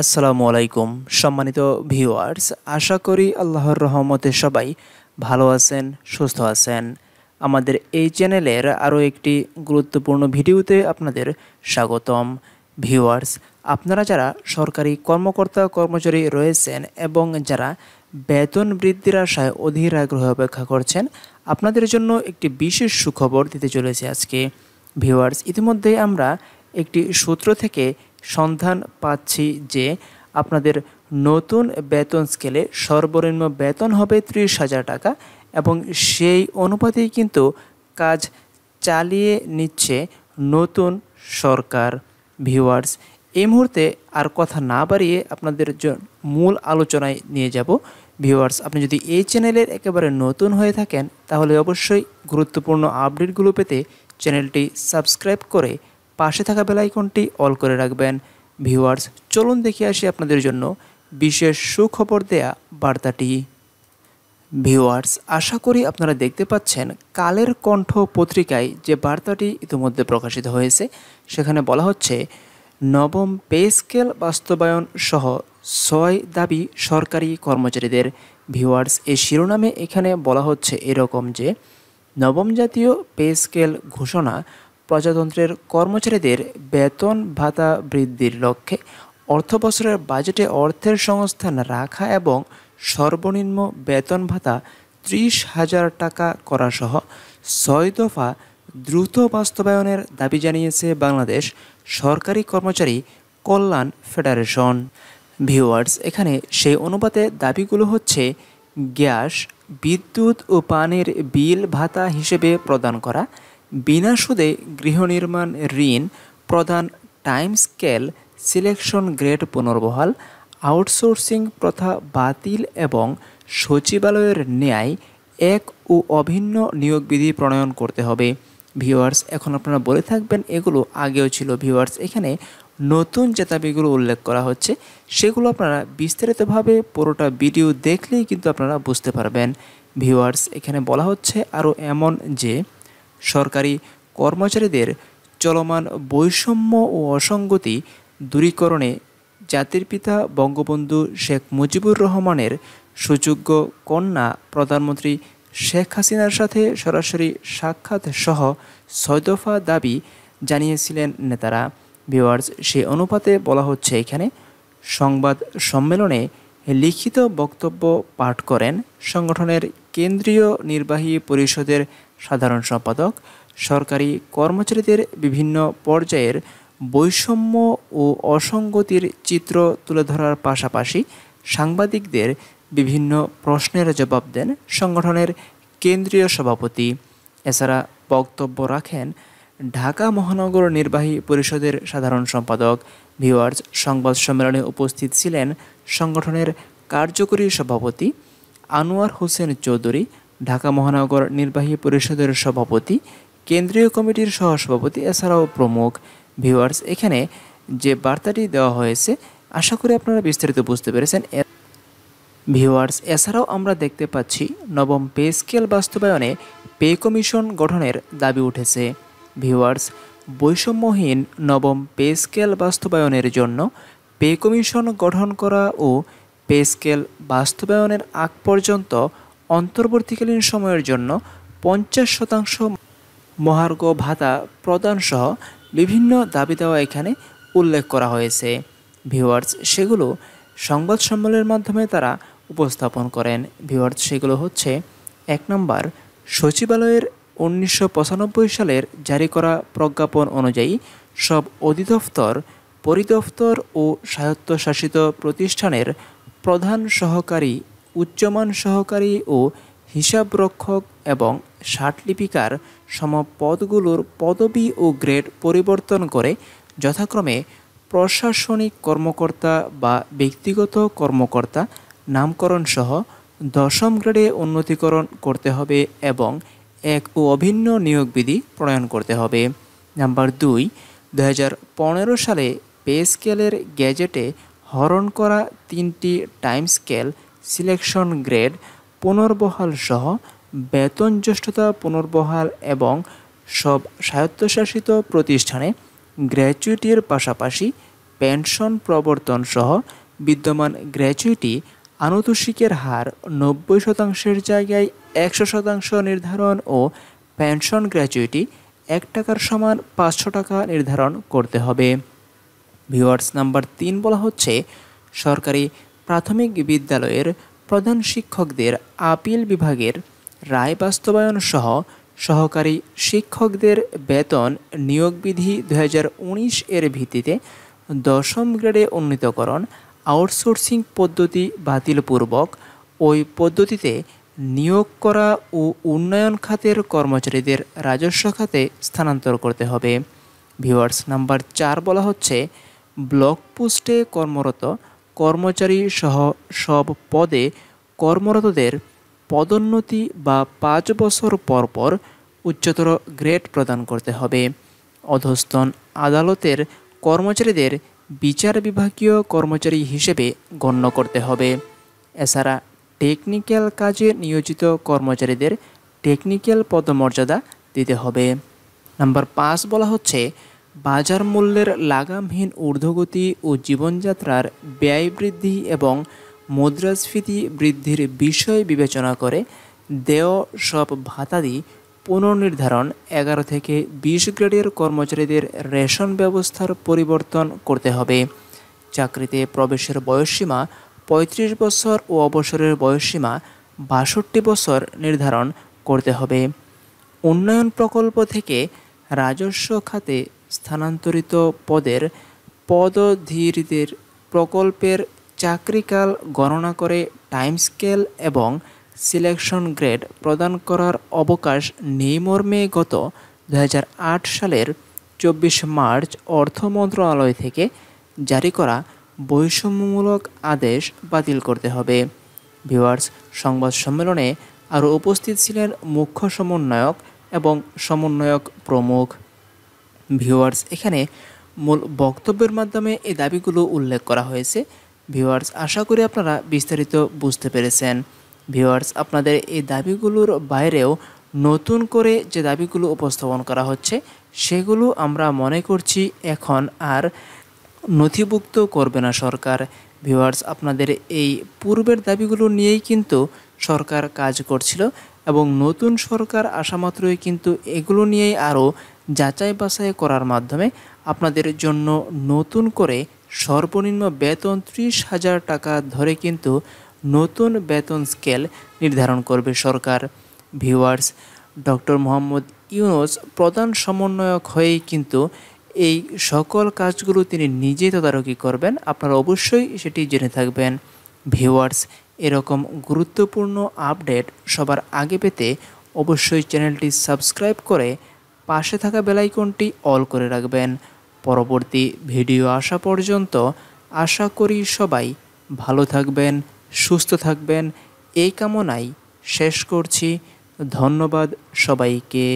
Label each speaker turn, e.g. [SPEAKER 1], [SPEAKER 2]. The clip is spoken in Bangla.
[SPEAKER 1] আসসালামু আলাইকুম সম্মানিত ভিউয়ার্স, আশা করি আল্লাহর রহমতে সবাই ভালো আছেন, সুস্থ আছেন। আমাদের এই চ্যানেলের আরও একটি গুরুত্বপূর্ণ ভিডিওতে আপনাদের স্বাগতম। ভিউয়ার্স, আপনারা যারা সরকারি কর্মকর্তা কর্মচারী রয়েছেন এবং যারা বেতন বৃদ্ধির আশায় অধীর আগ্রহে অপেক্ষা করছেন, আপনাদের জন্য একটি বিশেষ সুখবর দিতে চলেছে আজকে। ভিউয়ার্স, ইতিমধ্যে আমরা একটি সূত্র থেকে সন্ধান পাচ্ছি যে আপনাদের নতুন বেতন স্কেলে সর্বনিম্ন বেতন হবে 30,000 টাকা এবং সেই অনুপাতেই কিন্তু কাজ চালিয়ে নিচ্ছে নতুন সরকার। ভিউয়ার্স, এই মুহূর্তে আর কথা না বাড়িয়ে আপনাদের মূল আলোচনায় নিয়ে যাব। ভিউয়ার্স, আপনি যদি এই চ্যানেলের একেবারে নতুন হয়ে থাকেন তাহলে অবশ্যই গুরুত্বপূর্ণ আপডেটগুলো পেতে চ্যানেলটি সাবস্ক্রাইব করে পাশে থাকা বেল আইকনটি অল করে রাখবেন। ভিউয়ার্স, চলুন দেখে আসি আপনাদের জন্য বিশেষ সুখবর দেয়া বার্তাটি। ভিউয়ার্স, আশা করি আপনারা দেখতে পাচ্ছেন কালের কণ্ঠ পত্রিকায় যে বার্তাটি ইতিমধ্যে প্রকাশিত হয়েছে, সেখানে বলা হচ্ছে নবম পে স্কেল বাস্তবায়ন সহ 6 দাবি সরকারি কর্মচারীদের। ভিউয়ার্স, এই শিরোনামে এখানে বলা হচ্ছে এরকম যে নবম জাতীয় পে স্কেল ঘোষণা প্রজাতন্ত্রের কর্মচারীদের বেতন ভাতা বৃদ্ধির লক্ষ্যে অর্থবছরের বাজেটে অর্থের সংস্থান রাখা এবং সর্বনিম্ন বেতন ভাতা 30,000 টাকা করা সহ 6 দফা দ্রুত বাস্তবায়নের দাবি জানিয়েছে বাংলাদেশ সরকারি কর্মচারী কল্যাণ ফেডারেশন। ভিউয়ার্স, এখানে সেই অনুপাতে দাবিগুলো হচ্ছে গ্যাস, বিদ্যুৎ ও পানির বিল ভাতা হিসেবে প্রদান করা, বিনা সুদে গৃহনির্মাণ ঋণ প্রদান, টাইম স্কেল সিলেকশন গ্রেড পুনর্বহাল, আউটসোর্সিং প্রথা বাতিল এবং সচিবালয়ের ন্যায় এক ও অভিন্ন নিয়োগ বিধি প্রণয়ন করতে হবে। ভিউয়ার্স, এখন আপনারা বলে থাকবেন এগুলো আগেও ছিল। ভিউয়ার্স, এখানে নতুন যে দাবিগুলো উল্লেখ করা হচ্ছে সেগুলো আপনারা বিস্তারিতভাবে পুরোটা ভিডিও দেখলেই কিন্তু আপনারা বুঝতে পারবেন। ভিউয়ার্স, এখানে বলা হচ্ছে আরও এমন যে সরকারি কর্মচারীদের চলমান বৈষম্য ও অসঙ্গতি দূরীকরণে জাতির পিতা বঙ্গবন্ধু শেখ মুজিবুর রহমানের সুযোগ্য কন্যা প্রধানমন্ত্রী শেখ হাসিনার সাথে সরাসরি সাক্ষাৎ সহ 6 দফা দাবি জানিয়েছিলেন নেতারা। ভিউয়ার্স, সেই অনুপাতে বলা হচ্ছে এখানে সংবাদ সম্মেলনে লিখিত বক্তব্য পাঠ করেন সংগঠনের কেন্দ্রীয় নির্বাহী পরিষদের সাধারণ সম্পাদক। সরকারি কর্মচারীদের বিভিন্ন পর্যায়ের বৈষম্য ও অসঙ্গতির চিত্র তুলে ধরার পাশাপাশি সাংবাদিকদের বিভিন্ন প্রশ্নের জবাব দেন সংগঠনের কেন্দ্রীয় সভাপতি। এছাড়া বক্তব্য রাখেন ঢাকা মহানগর নির্বাহী পরিষদের সাধারণ সম্পাদক। ভিউয়ার্স, সংবাদ সম্মেলনে উপস্থিত ছিলেন সংগঠনের কার্যকরী সভাপতি আনোয়ার হোসেন চৌধুরী, ঢাকা মহানগর নির্বাহী পরিষদের সভাপতি, কেন্দ্রীয় কমিটির সহসভাপতি, এছাড়াও প্রমুখ। ভিউয়ার্স, এখানে যে বার্তাটি দেওয়া হয়েছে আশা করি আপনারা বিস্তারিত বুঝতে পেরেছেন। ভিউয়ার্স, এছাড়াও আমরা দেখতে পাচ্ছি নবম পে স্কেল বাস্তবায়নে পে কমিশন গঠনের দাবি উঠেছে। ভিউয়ার্স, বৈষম্যহীন নবম পে স্কেল বাস্তবায়নের জন্য পে কমিশন গঠন করা ও পে স্কেল বাস্তবায়নের আগ পর্যন্ত অন্তর্বর্তীকালীন সময়ের জন্য 50% মহার্ঘ ভাতা প্রদান সহ বিভিন্ন দাবি দেওয়া এখানে উল্লেখ করা হয়েছে। ভিউয়ার্স, সেগুলো সংবাদ সম্মেলনের মাধ্যমে তারা উপস্থাপন করেন। ভিউয়ার্স, সেগুলো হচ্ছে 1 নম্বর, সচিবালয়ের 1995 সালের জারি করা প্রজ্ঞাপন অনুযায়ী সব অধিদপ্তর, পরিদপ্তর ও স্বায়ত্তশাসিত প্রতিষ্ঠানের প্রধান সহকারী, উচ্চমান সহকারী ও হিসাবরক্ষক এবং ষাটলিপিকার সম পদগুলোর পদবি ও গ্রেড পরিবর্তন করে যথাক্রমে প্রশাসনিক কর্মকর্তা বা ব্যক্তিগত কর্মকর্তা নামকরণ সহ 10ম গ্রেডে উন্নতিকরণ করতে হবে এবং এক ও অভিন্ন নিয়োগ বিধি প্রণয়ন করতে হবে। নাম্বার 2, 2015 সালে পে স্কেলের গ্যাজেটে হরণ করা 3টি টাইম স্কেল সিলেকশন গ্রেড পুনর্বহাল সহ বেতন জ্যেষ্ঠতা পুনর্বহাল এবং সব স্বায়ত্তশাসিত প্রতিষ্ঠানে গ্র্যাচুইটির পাশাপাশি পেনশন প্রবর্তন সহ বিদ্যমান গ্র্যাচুইটি আনুতোষিকের হার ৯০% জায়গায় ১০০% নির্ধারণ ও পেনশন গ্র্যাচুইটি ১ টাকার সমান ৫০০ টাকা নির্ধারণ করতে হবে। ভিউয়ার্স, নাম্বার ৩ বলা হচ্ছে সরকারি প্রাথমিক বিদ্যালয়ের প্রধান শিক্ষকদের আপিল বিভাগের রায় বাস্তবায়ন সহ সহকারী শিক্ষকদের বেতন নিয়োগ বিধি ২০১৯ এর ভিত্তিতে ১০ম গ্রেডে উন্নীতকরণ আউটসোর্সিং পদ্ধতি বাতিলপূর্বক ওই পদ্ধতিতে নিয়োগ করা ও উন্নয়ন খাতের কর্মচারীদের রাজস্ব খাতে স্থানান্তর করতে হবে। ভিউয়ার্স, নাম্বার ৪ বলা হচ্ছে ব্লক পোস্টে কর্মরত কর্মচারী সহ সব পদে কর্মরতদের পদোন্নতি বা ৫ বছর পর পর উচ্চতর গ্রেড প্রদান করতে হবে। অধস্তন আদালতের কর্মচারীদের বিচার বিভাগীয় কর্মচারী হিসেবে গণ্য করতে হবে। এছাড়া টেকনিক্যাল কাজে নিয়োজিত কর্মচারীদের টেকনিক্যাল পদমর্যাদা দিতে হবে। নাম্বার ৫ বলা হচ্ছে বাজার মূল্যের লাগামহীন ঊর্ধ্বগতি ও জীবনযাত্রার ব্যয় বৃদ্ধি এবং মুদ্রাস্ফীতি বৃদ্ধির বিষয় বিবেচনা করে দেয় সব ভাতাদি পুনর্নির্ধারণ ১১ থেকে ২০ গ্রেডের কর্মচারীদের রেশন ব্যবস্থার পরিবর্তন করতে হবে। চাকরিতে প্রবেশের বয়সসীমা ৩৫ বছর ও অবসরের বয়সসীমা ৬২ বছর নির্ধারণ করতে হবে। উন্নয়ন প্রকল্প থেকে রাজস্ব খাতে স্থানান্তরিত পদের পদধীরদের প্রকল্পের চাকরিকাল গণনা করে টাইম স্কেল এবং সিলেকশন গ্রেড প্রদান করার অবকাশ নেই মর্মে গত ২০০৮ সালের ২৪ মার্চ অর্থ মন্ত্রণালয় থেকে জারি করা বৈষম্যমূলক আদেশ বাতিল করতে হবে। ভিউয়ার্স, সংবাদ সম্মেলনে আরও উপস্থিত ছিলেন মুখ্য সমন্বয়ক এবং সমন্বয়ক প্রমুখ। ভিউয়ার্স, এখানে মূল বক্তব্যের মাধ্যমে এই দাবিগুলো উল্লেখ করা হয়েছে। ভিউয়ার্স, আশা করি আপনারা বিস্তারিত বুঝতে পেরেছেন। ভিউয়ার্স, আপনাদের এই দাবিগুলোর বাইরেও নতুন করে যে দাবিগুলো উপস্থাপন করা হচ্ছে সেগুলো আমরা মনে করছি এখন আর নথিভুক্ত করবে না সরকার। ভিউয়ার্স, আপনাদের এই পূর্বের দাবিগুলো নিয়েই কিন্তু সরকার কাজ করছিল এবং নতুন সরকার আসা মাত্রই কিন্তু এগুলো নিয়েই আরও যাচাই বাছাই করার মাধ্যমে আপনাদের জন্য নতুন করে সর্বনিম্ন বেতন ৩০,০০০ টাকা ধরে কিন্তু নতুন বেতন স্কেল নির্ধারণ করবে সরকার। ভিউয়ার্স, ডক্টর মোহাম্মদ ইউনূস প্রধান সমন্বয়ক হয়েই কিন্তু এই সকল কাজগুলো তিনি নিজেই তদারকি করবেন। আপনারা অবশ্যই সেটি জেনে থাকবেন। ভিউয়ার্স, এরকম গুরুত্বপূর্ণ আপডেট সবার আগে পেতে অবশ্যই চ্যানেলটি সাবস্ক্রাইব করে পাশে থাকা বেল আইকনটি অল করে রাখবেন। পরবর্তী ভিডিও আসা পর্যন্ত আশা করি সবাই ভালো থাকবেন, সুস্থ থাকবেন এই কামনায় শেষ করছি। ধন্যবাদ সবাইকে।